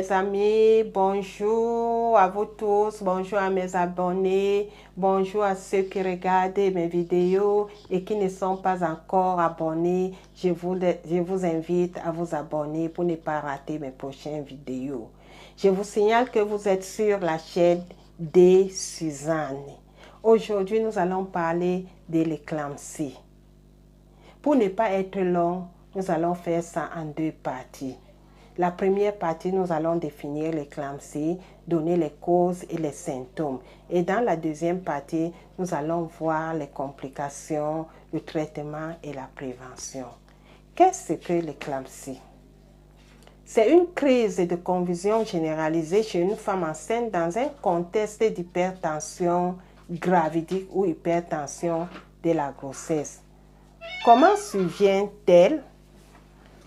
mes amis, bonjour à vous tous, bonjour à mes abonnés, bonjour à ceux qui regardent mes vidéos et qui ne sont pas encore abonnés. Je vous invite à vous abonner pour ne pas rater mes prochaines vidéos. Je vous signale que vous êtes sur la chaîne de Suzanne. Aujourd'hui, nous allons parler de l'éclampsie. Pour ne pas être long, nous allons faire ça en deux parties. La première partie, nous allons définir l'éclampsie, donner les causes et les symptômes. Et dans la deuxième partie, nous allons voir les complications, le traitement et la prévention. Qu'est-ce que l'éclampsie? C'est une crise de convulsion généralisée chez une femme enceinte dans un contexte d'hypertension gravidique ou hypertension de la grossesse. Comment survient-elle?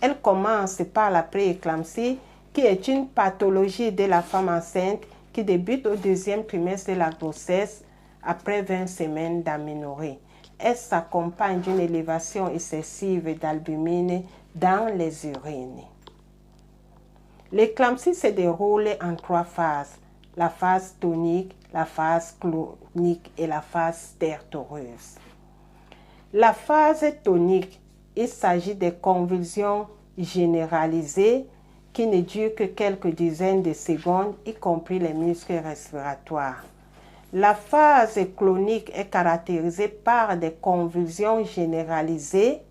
Elle commence par la prééclampsie, qui est une pathologie de la femme enceinte qui débute au deuxième trimestre de la grossesse après 20 semaines d'aménorrhée. Elle s'accompagne d'une élévation excessive d'albumine dans les urines. L'éclampsie se déroule en trois phases: la phase tonique, la phase clonique et la phase stertoreuse. La phase tonique, il s'agit de convulsions généralisées qui ne durent que quelques dizaines de secondes, y compris les muscles respiratoires. La phase clonique est caractérisée par des convulsions généralisées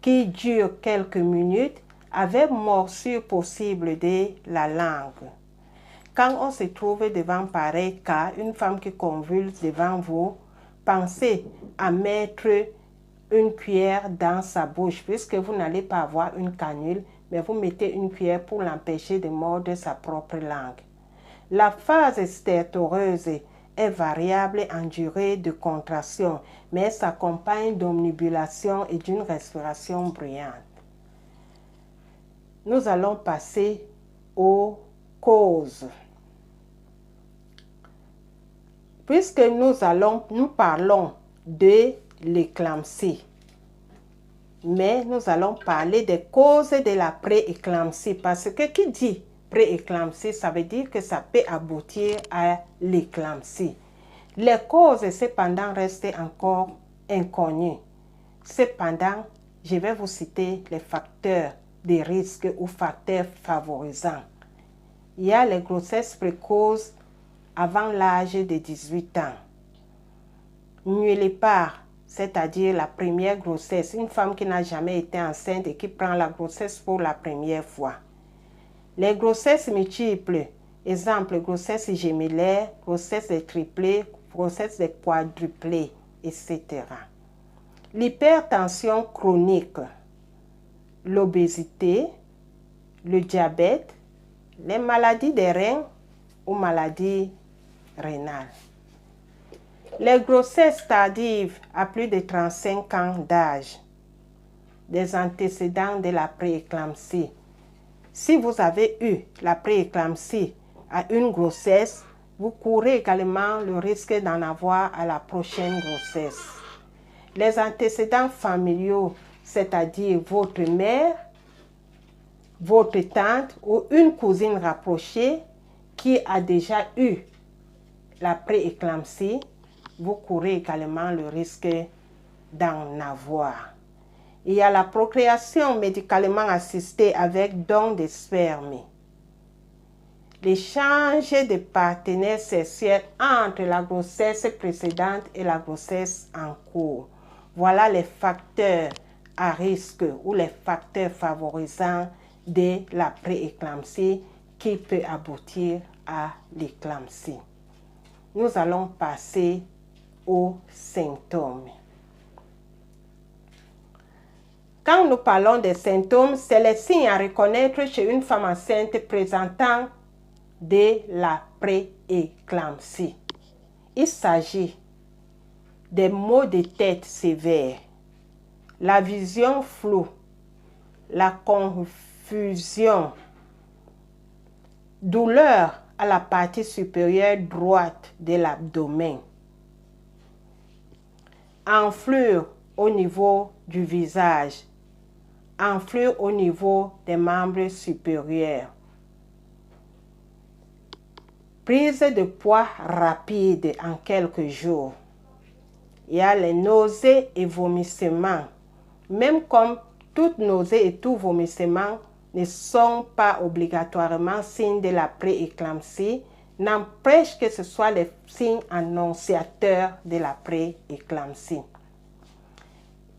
qui durent quelques minutes avec morsure possible de la langue. Quand on se trouve devant pareil cas, une femme qui convulse devant vous, pensez à mettre une cuillère dans sa bouche, puisque vous n'allez pas avoir une canule, mais vous mettez une cuillère pour l'empêcher de mordre sa propre langue. La phase stertoreuse est variable en durée de contraction, mais s'accompagne d'omnibulation et d'une respiration bruyante. Nous allons passer aux causes. Puisque nous parlons de l'éclampsie, mais nous allons parler des causes de la prééclampsie, parce que qui dit prééclampsie, ça veut dire que ça peut aboutir à l'éclampsie. Les causes, cependant, restent encore inconnues. Cependant, je vais vous citer les facteurs de risque ou facteurs favorisants. Il y a les grossesses précoces avant l'âge de 18 ans. Nullépar, c'est-à-dire la première grossesse, une femme qui n'a jamais été enceinte et qui prend la grossesse pour la première fois. Les grossesses multiples, exemple grossesse gémellaire, grossesse de triplé, grossesse de quadruplé, etc. L'hypertension chronique, l'obésité, le diabète, les maladies des reins ou maladies rénales. Les grossesses tardives à plus de 35 ans d'âge, des antécédents de la prééclampsie. Si vous avez eu la prééclampsie à une grossesse, vous courez également le risque d'en avoir à la prochaine grossesse. Les antécédents familiaux, c'est-à-dire votre mère, votre tante ou une cousine rapprochée qui a déjà eu la prééclampsie, vous courez également le risque d'en avoir. Il y a la procréation médicalement assistée avec don de sperme. L'échange de partenaires sexuels entre la grossesse précédente et la grossesse en cours. Voilà les facteurs à risque ou les facteurs favorisants de la prééclampsie qui peut aboutir à l'éclampsie. Nous allons passer aux symptômes. Quand nous parlons des symptômes, c'est les signes à reconnaître chez une femme enceinte présentant de la prééclampsie. Il s'agit des maux de tête sévères, la vision floue, la confusion, douleur à la partie supérieure droite de l'abdomen, enflure au niveau du visage, enflure au niveau des membres supérieurs, prise de poids rapide en quelques jours. Il y a les nausées et vomissements. Même comme toutes nausées et tout vomissement ne sont pas obligatoirement signes de la pré-éclampsie, n'empêche que ce soit les signes annonciateurs de la pré-éclampsie.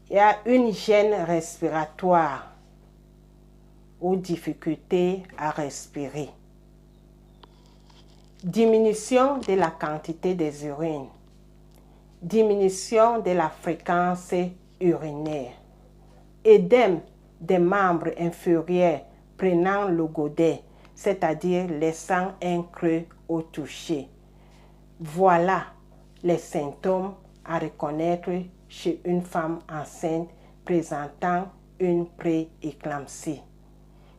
Il y a une gêne respiratoire ou difficulté à respirer. Diminution de la quantité des urines. Diminution de la fréquence urinaire. Édème des membres inférieurs prenant le godet, c'est-à-dire laissant un creux au toucher. Voilà les symptômes à reconnaître chez une femme enceinte présentant une pré-éclampsie.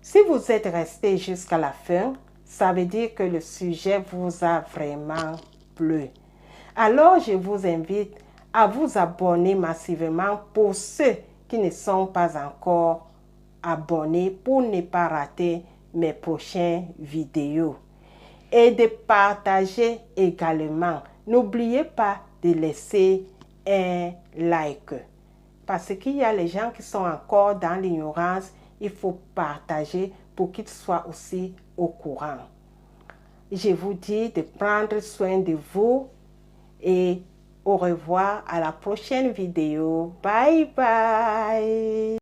Si vous êtes resté jusqu'à la fin, ça veut dire que le sujet vous a vraiment plu. Alors, je vous invite à vous abonner massivement pour ceux qui ne sont pas encore abonnés pour ne pas rater mes prochaines vidéos. Et de partager également. N'oubliez pas de laisser un like. Parce qu'il y a les gens qui sont encore dans l'ignorance. Il faut partager pour qu'ils soient aussi au courant. Je vous dis de prendre soin de vous et au revoir à la prochaine vidéo. Bye bye.